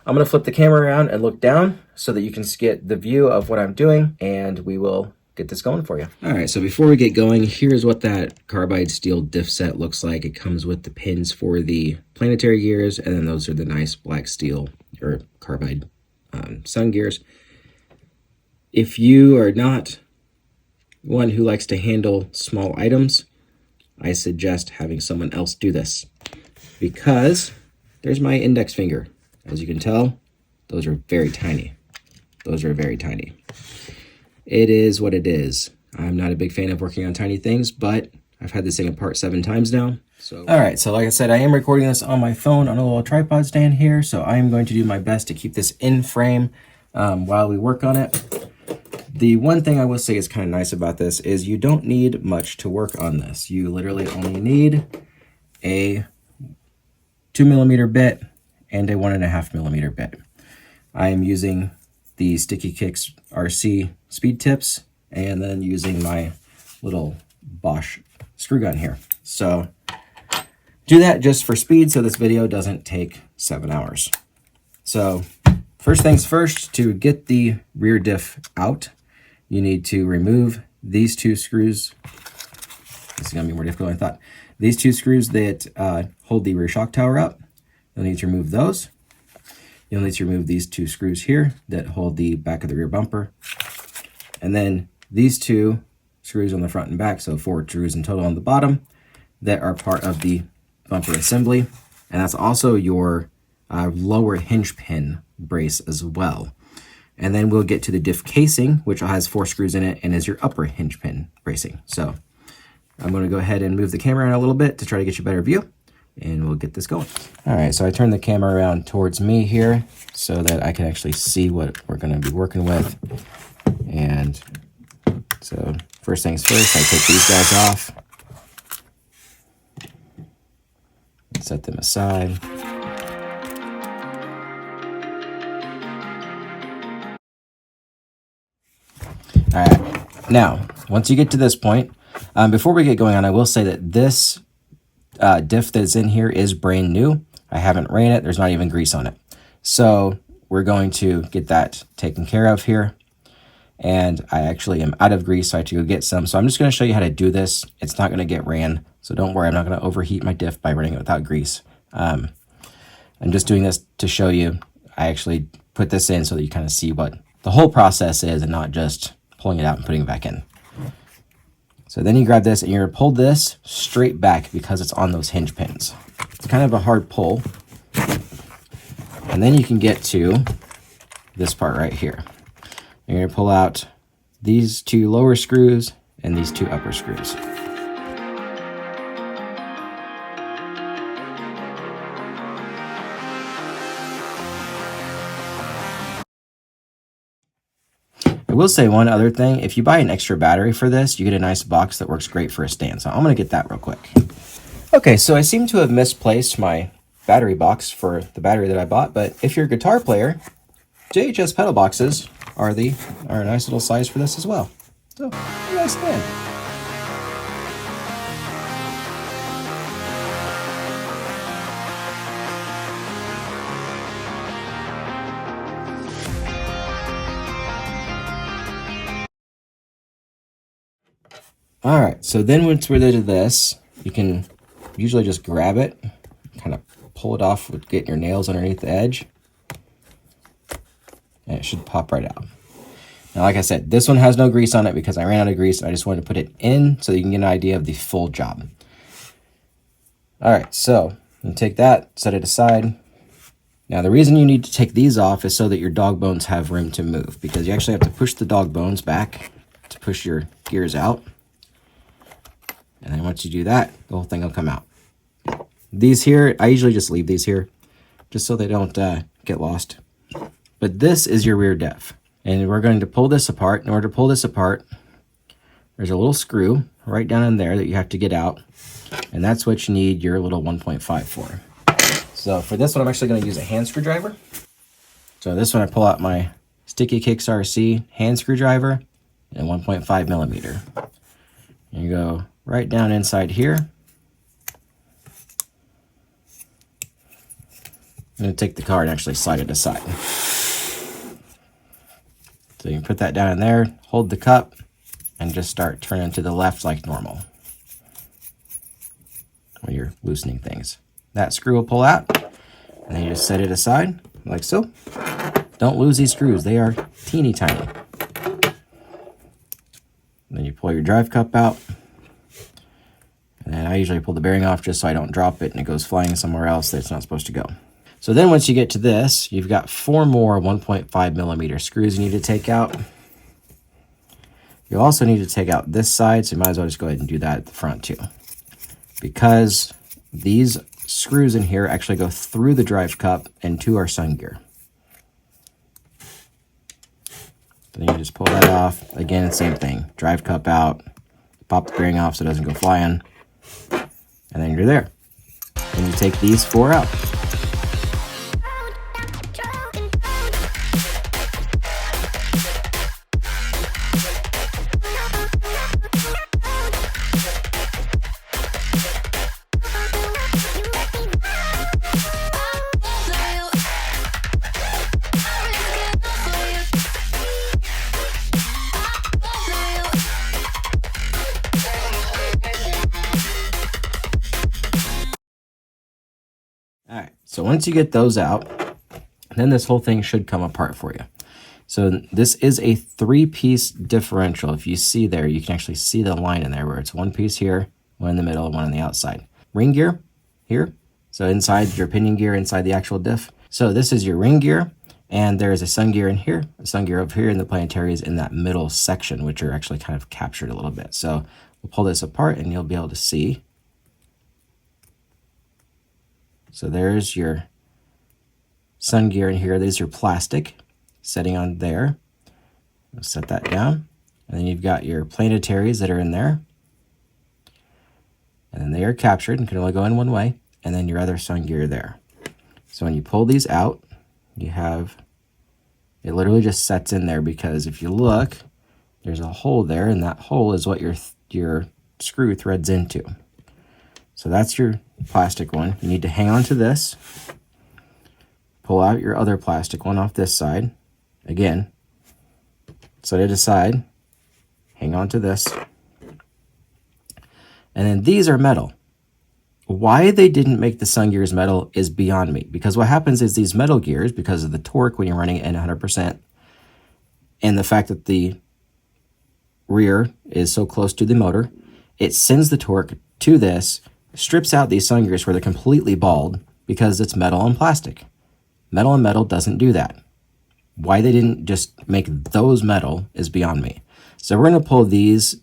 I'm going to flip the camera around and look down so that you can get the view of what I'm doing, and we will get this going for you. All right, so before we get going, here's what that carbide steel diff set looks like. It comes with the pins for the planetary gears, and then those are the nice black steel or carbide sun gears. If you are not one who likes to handle small items, I suggest having someone else do this, because there's my index finger. As you can tell, those are very tiny. Those are very tiny. It is what it is. I'm not a big fan of working on tiny things, but I've had this thing apart 7 times now. All right, so like I said, I am recording this on my phone on a little tripod stand here, so I am going to do my best to keep this in frame while we work on it. The one thing I will say is kind of nice about this is you don't need much to work on this. You literally only need a 2mm bit and a 1.5mm bit. I am using the Sticky Kicks RC speed tips and then using my little Bosch screw gun here. So do that just for speed so this video doesn't take 7 hours. So first things first, to get the rear diff out, you need to remove these 2 screws. This is going to be more difficult than I thought. These 2 screws that hold the rear shock tower up, you'll need to remove those. You'll need to remove these 2 screws here that hold the back of the rear bumper. And then these 2 screws on the front and back, so 4 screws in total on the bottom, that are part of the bumper assembly. And that's also your lower hinge pin brace as well. And then we'll get to the diff casing, which has 4 screws in it and is your upper hinge pin bracing. So I'm going to go ahead and move the camera around a little bit to try to get you a better view, and we'll get this going. All right, so I turned the camera around towards me here so that I can actually see what we're going to be working with. And so first things first, I take these guys off, set them aside. All right, now, once you get to this point, before we get going on, I will say that this diff that's in here is brand new. I haven't ran it. There's not even grease on it. So we're going to get that taken care of here. And I actually am out of grease, so I have to go get some. So I'm just going to show you how to do this. It's not going to get ran, so don't worry. I'm not going to overheat my diff by running it without grease. I'm just doing this to show you. I actually put this in so that you kind of see what the whole process is and not just pulling it out and putting it back in. So then you grab this and you're going to pull this straight back because it's on those hinge pins. It's kind of a hard pull. And then you can get to this part right here. You're going to pull out these 2 lower screws and these 2 upper screws. I will say one other thing. If you buy an extra battery for this, you get a nice box that works great for a stand. So I'm going to get that real quick. Okay, so I seem to have misplaced my battery box for the battery that I bought, but if you're a guitar player, JHS pedal boxes are a nice little size for this as well. So, a nice stand. All right, so then once we're done with this, you can usually just grab it, kind of pull it off with getting your nails underneath the edge, and it should pop right out. Now, like I said, this one has no grease on it because I ran out of grease, and I just wanted to put it in so you can get an idea of the full job. All right, so you take that, set it aside. Now, the reason you need to take these off is so that your dog bones have room to move, because you actually have to push the dog bones back to push your gears out. And then once you do that, the whole thing will come out. These here, I usually just leave these here just so they don't get lost. But this is your rear diff. And we're going to pull this apart. In order to pull this apart, there's a little screw right down in there that you have to get out. And that's what you need your little 1.5 for. So for this one, I'm actually going to use a hand screwdriver. So this one, I pull out my Sticky Kicks RC hand screwdriver and 1.5mm. And you go right down inside here. going to take the card and actually slide it aside. So you can put that down in there, hold the cup, and just start turning to the left like normal when you're loosening things. That screw will pull out, and then you just set it aside like so. Don't lose these screws. They are teeny tiny. Then you pull your drive cup out. And then I usually pull the bearing off just so I don't drop it and it goes flying somewhere else that it's not supposed to go. So then once you get to this, you've got 4 more 1.5 millimeter screws you need to take out. You also need to take out this side, so you might as well just go ahead and do that at the front too. Because these screws in here actually go through the drive cup and to our sun gear. Then you just pull that off. Again, same thing. Drive cup out, pop the bearing off so it doesn't go flying, and then you're there. And you take these 4 out. All right, so once you get those out, then this whole thing should come apart for you. So this is a 3-piece differential. If you see there, you can actually see the line in there where it's 1 piece here, 1 in the middle, and 1 on the outside. Ring gear here, so inside your pinion gear, inside the actual diff. So this is your ring gear, and there's a sun gear in here, a sun gear over here, and the planetary is in that middle section, which are actually kind of captured a little bit. So we'll pull this apart, and you'll be able to see. So there's your sun gear in here. There's your plastic setting on there. We'll set that down. And then you've got your planetaries that are in there. And then they are captured and can only go in one way. And then your other sun gear there. So when you pull these out, you have, it literally just sets in there because if you look, there's a hole there, and that hole is what your screw threads into. So that's your plastic one. You need to hang on to this. Pull out your other plastic one off this side. Again, set it aside. Hang on to this. And then these are metal. Why they didn't make the sun gears metal is beyond me. Because what happens is these metal gears, because of the torque when you're running it at 100%, and the fact that the rear is so close to the motor, it sends the torque to this, strips out these sun gears where they're completely bald because it's metal and plastic. Metal and metal doesn't do that. Why they didn't just make those metal is beyond me. So we're going to pull these,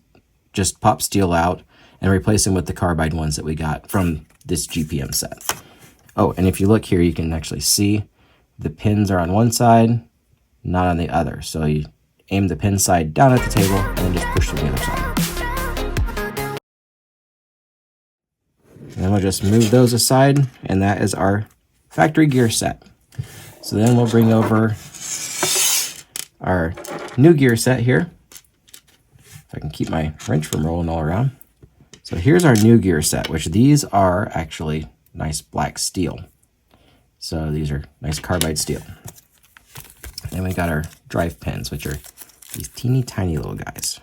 just pop steel out, and replace them with the carbide ones that we got from this GPM set. Oh, and if you look here, you can actually see the pins are on one side, not on the other. So you aim the pin side down at the table and then just push to the other side. And then we'll just move those aside, and that is our factory gear set. So then we'll bring over our new gear set here. If I can keep my wrench from rolling all around. So here's our new gear set, which these are actually nice black steel. So these are nice carbide steel. And then we got our drive pins, which are these teeny tiny little guys.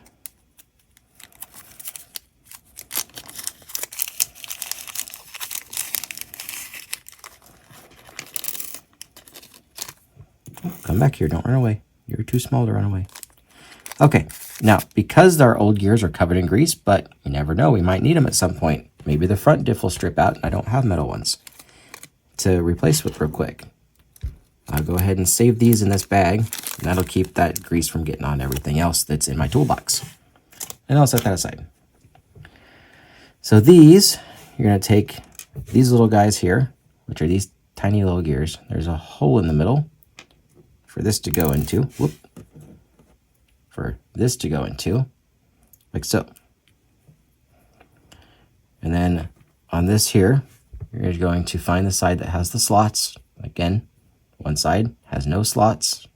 Come back here, don't run away. You're too small to run away. Okay, now because our old gears are covered in grease, but you never know, we might need them at some point. Maybe the front diff will strip out and I don't have metal ones to replace with real quick. I'll go ahead and save these in this bag, and that'll keep that grease from getting on everything else that's in my toolbox. And I'll set that aside. So these, you're gonna take these little guys here, which are these tiny little gears. There's a hole in the middle for this to go into. Whoop. For this to go into, like so. And then on this here, you're going to find the side that has the slots. Again, one side has no slots,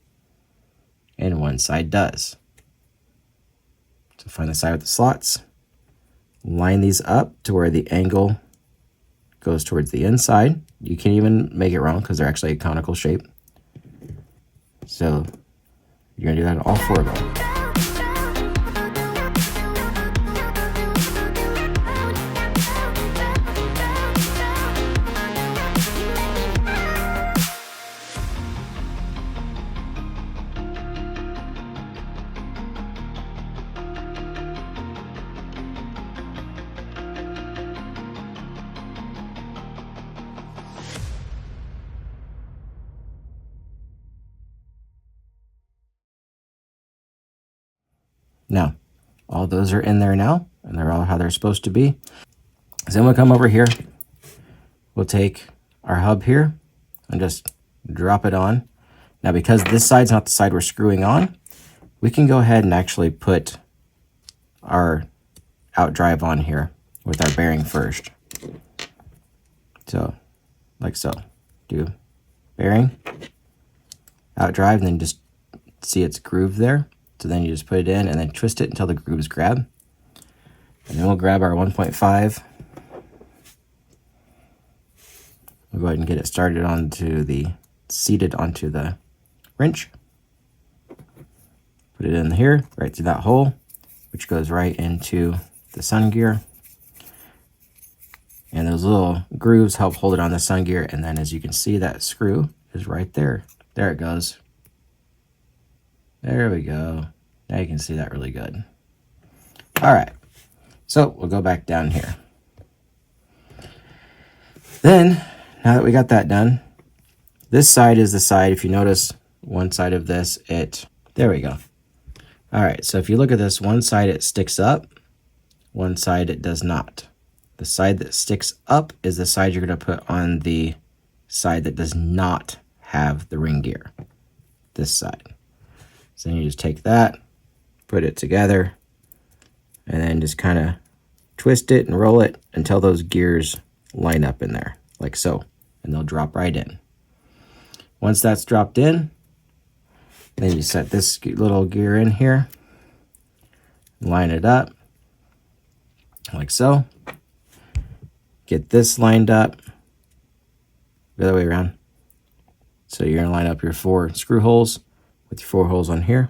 and one side does. So find the side with the slots, line these up to where the angle goes towards the inside. You can even make it round because they're actually a conical shape. So you're gonna do that on all 4 of them. Now, all those are in there now, and they're all how they're supposed to be. So then we'll come over here. We'll take our hub here and just drop it on. Now, because this side's not the side we're screwing on, we can go ahead and actually put our outdrive on here with our bearing first. So, like so. Do bearing, outdrive, and then just see its groove there. So then you just put it in and then twist it until the grooves grab. And then we'll grab our 1.5. We'll go ahead and get it started seated onto the wrench. Put it in here, right through that hole, which goes right into the sun gear. And those little grooves help hold it on the sun gear. And then as you can see, that screw is right there. There it goes. There we go. Now you can see that really good. All right, so we'll go back down here. Then, now that we got that done, this side is the side, if you notice one side of this, there we go. All right, so if you look at this, one side it sticks up, one side it does not. The side that sticks up is the side you're gonna put on the side that does not have the ring gear, this side. So then you just take that, put it together, and then just kind of twist it and roll it until those gears line up in there, like so, and they'll drop right in. Once that's dropped in, then you set this little gear in here, line it up, like so. Get this lined up, the other way around. So you're gonna line up your 4 screw holes with your 4 holes on here.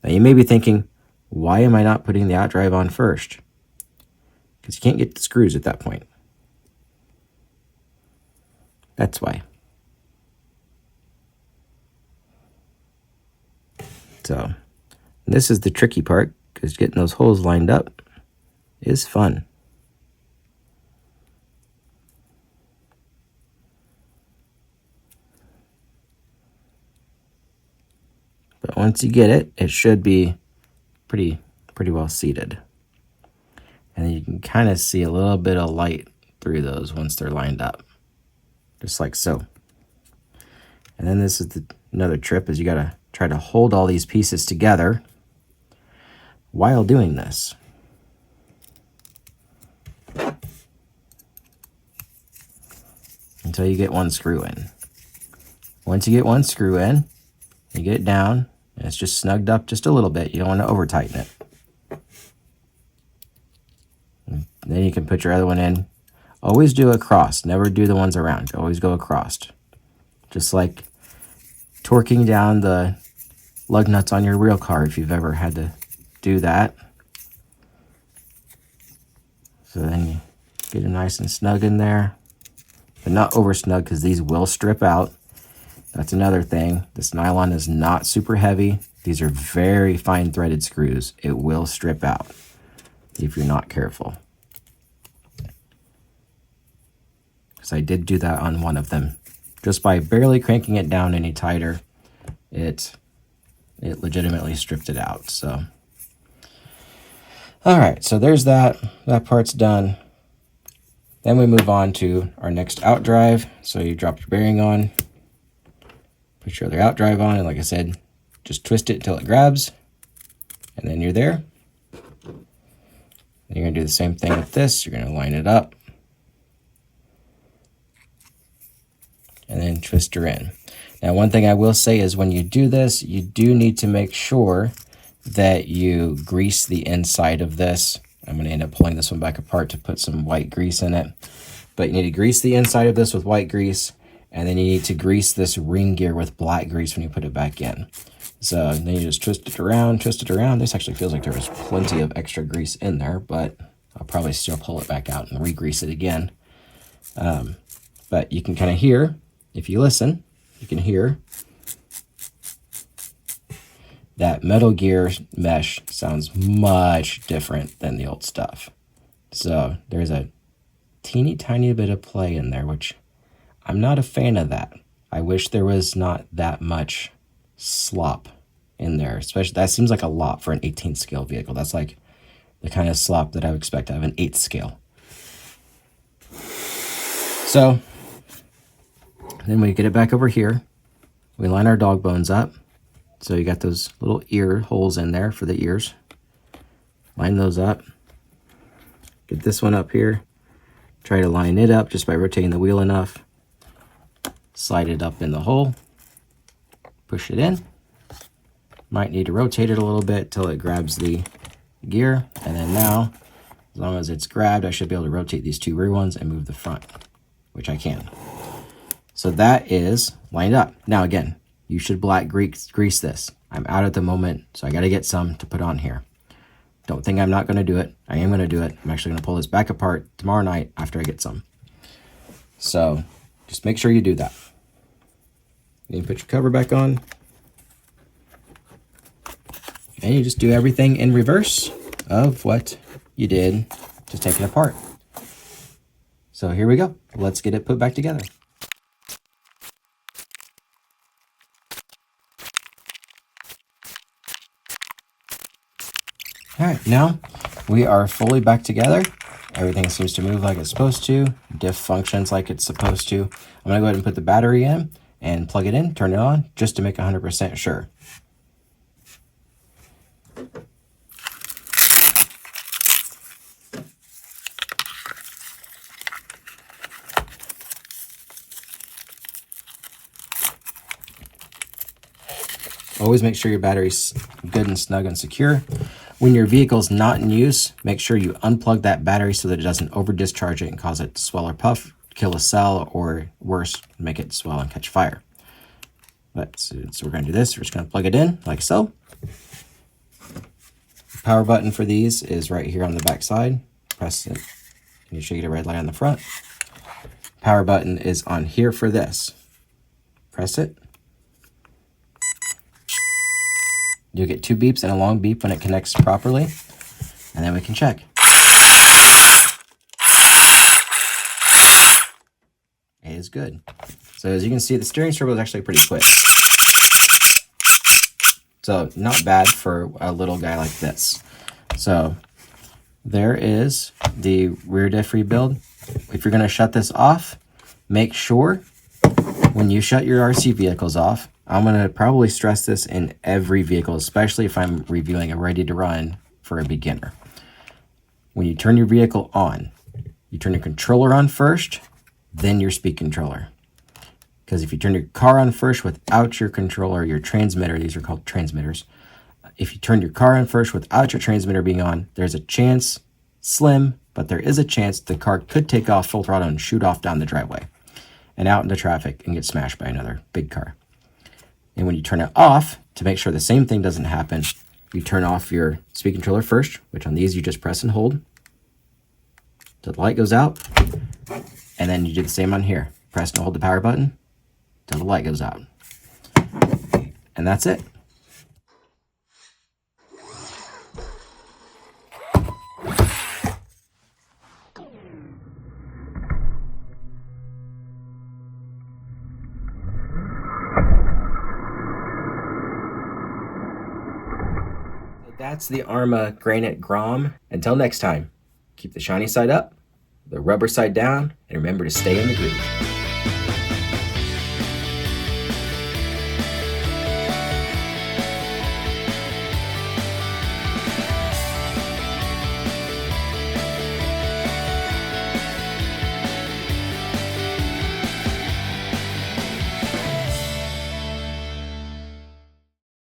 Now you may be thinking, why am I not putting the outdrive on first? Because you can't get the screws at that point. That's why. So this is the tricky part, because getting those holes lined up is fun. But once you get it, it should be pretty well seated. And then you can kind of see a little bit of light through those once they're lined up. Just like so. And then this is another trip, is you gotta try to hold all these pieces together while doing this. Until you get one screw in. Once you get one screw in, you get it down, and it's just snugged up just a little bit. You don't want to over tighten it. And then you can put your other one in. Always do across. Never do the ones around. Always go across. Just like torquing down the lug nuts on your real car, if you've ever had to do that. So then you get it nice and snug in there. But not over snug, because these will strip out. That's another thing. This nylon is not super heavy. These are very fine threaded screws. It will strip out if you're not careful. Because I did do that on one of them. Just by barely cranking it down any tighter, it legitimately stripped it out. So, all right, so there's that. That part's done. Then we move on to our next outdrive. So you drop your bearing on. Put your other outdrive on, and like I said, just twist it until it grabs, and then you're there. And you're gonna do the same thing with this. You're gonna line it up, and then twist her in. Now, one thing I will say is when you do this, you do need to make sure that you grease the inside of this I'm going to end up pulling this one back apart to put some white grease in it. But you need to grease the inside of this with white grease, and then you need to grease this ring gear with black grease when you put it back in. So then you just twist it around, twist it around. This actually feels like there was plenty of extra grease in there, but I'll probably still pull it back out and re-grease it again. But you can kind of hear, if you listen, you can hear that metal gear mesh sounds much different than the old stuff. So there's a teeny tiny bit of play in there, which I'm not a fan of that. I wish there was not that much slop in there, especially that seems like a lot for an 18th scale vehicle. That's like the kind of slop that I would expect out of an 8th scale. So then we get it back over here. We line our dog bones up. So you got those little ear holes in there for the ears. Line those up. Get this one up here. Try to line it up just by rotating the wheel enough. Slide it up in the hole. Push it in. Might need to rotate it a little bit till it grabs the gear. And then now, as long as it's grabbed, I should be able to rotate these two rear ones and move the front, which I can. So that is lined up. Now again, you should black grease this. I'm out at the moment, so I got to get some to put on here. Don't think I'm not going to do it. I am going to do it. I'm actually going to pull this back apart tomorrow night after I get some. So just make sure you do that. Then you put your cover back on. And you just do everything in reverse of what you did just take it apart. So here we go. Let's get it put back together. All right, now we are fully back together. Everything seems to move like it's supposed to. Diff functions like it's supposed to. I'm gonna go ahead and put the battery in and plug it in, turn it on, just to make 100% sure. Always make sure your battery's good and snug and secure. When your vehicle's not in use, make sure you unplug that battery so that it doesn't over discharge it and cause it to swell or puff, kill a cell, or worse, make it swell and catch fire. So we're going to do this. We're just going to plug it in like so. The power button for these is right here on the back side. Press it, and you should get a red light on the front. Power button is on here for this. Press it. You'll get 2 beeps and a long beep when it connects properly, and then we can check. It is good. So as you can see, the steering servo is actually pretty quick. So not bad for a little guy like this. So there is the rear diff rebuild. If you're going to shut this off, make sure when you shut your RC vehicles off, I'm going to probably stress this in every vehicle, especially if I'm reviewing a ready to run for a beginner. When you turn your vehicle on, you turn your controller on first, then your speed controller. Because if you turn your car on first without your controller, your transmitter, these are called transmitters. If you turn your car on first without your transmitter being on, there's a chance, slim, but there is a chance the car could take off full throttle and shoot off down the driveway and out into traffic and get smashed by another big car. And when you turn it off, to make sure the same thing doesn't happen, you turn off your speed controller first, which on these you just press and hold till the light goes out. And then you do the same on here. Press and hold the power button till the light goes out. And that's it. That's the Arrma Granite Grom. Until next time, keep the shiny side up, the rubber side down, and remember to stay in the groove.